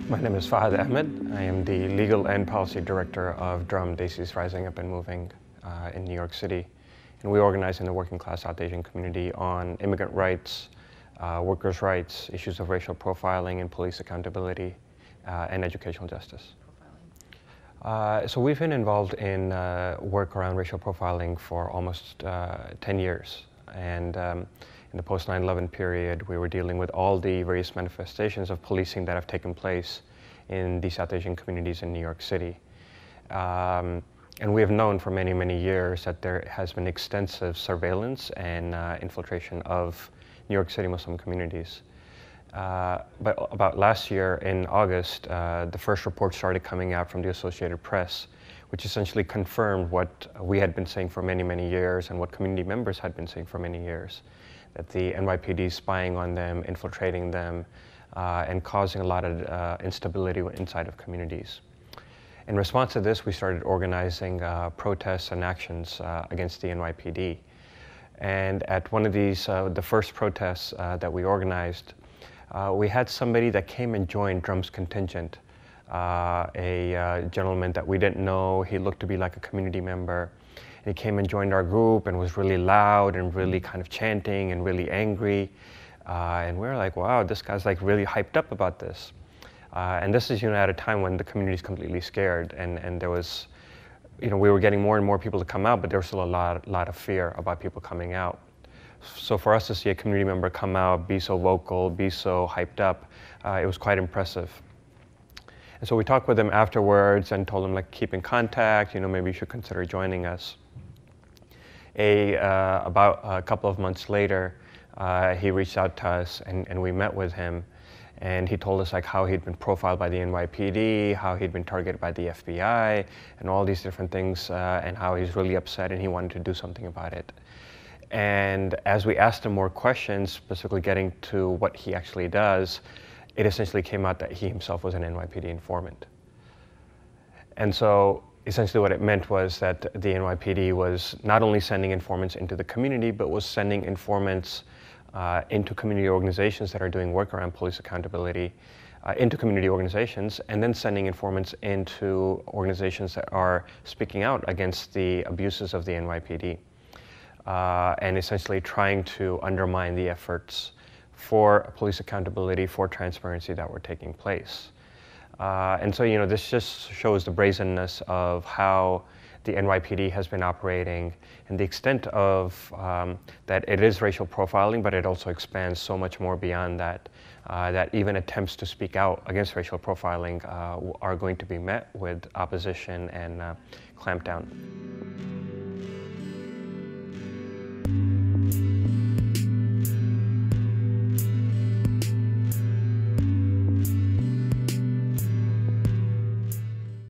My name is Fahd Ahmed. I am the Legal and Policy Director of DRUM, Daisies Rising Up and Moving in New York City. And we organize in the working class South Asian community on immigrant rights, workers' rights, issues of racial profiling and police accountability, and educational justice. So we've been involved in work around racial profiling for almost 10 years. And in the post 9/11 period, we were dealing with all the various manifestations of policing that have taken place in the South Asian communities in New York City. And we have known for many, many years that there has been extensive surveillance and infiltration of New York City Muslim communities. But about last year in August, the first report started coming out from the Associated Press, which essentially confirmed what we had been saying for many, many years and what community members had been saying for many years, that the NYPD is spying on them, infiltrating them, and causing a lot of instability inside of communities. In response to this, we started organizing protests and actions against the NYPD. And at one of these, the first protests that we organized, we had somebody that came and joined DRUM's contingent, a gentleman that we didn't know. He looked to be like a community member. And he came and joined our group and was really loud and really kind of chanting and really angry. And we were like, wow, this guy's like really hyped up about this. And this is, at a time when the community is completely scared, and there was, we were getting more and more people to come out, but there was still a lot of fear about people coming out. So for us to see a community member come out, be so vocal, be so hyped up, it was quite impressive. And so we talked with him afterwards and told him, like, keep in contact, maybe you should consider joining us. About a couple of months later, he reached out to us and we met with him. And he told us like how he'd been profiled by the NYPD, how he'd been targeted by the FBI, and all these different things, and how he's really upset and he wanted to do something about it. And as we asked him more questions, specifically getting to what he actually does, it essentially came out that he himself was an NYPD informant. And so essentially what it meant was that the NYPD was not only sending informants into the community, but was sending informants into community organizations that are doing work around police accountability, into community organizations, and then sending informants into organizations that are speaking out against the abuses of the NYPD, and essentially trying to undermine the efforts for police accountability, for transparency that were taking place. And so, this just shows the brazenness of how the NYPD has been operating and the extent of that it is racial profiling, but it also expands so much more beyond that, that even attempts to speak out against racial profiling are going to be met with opposition and clampdown.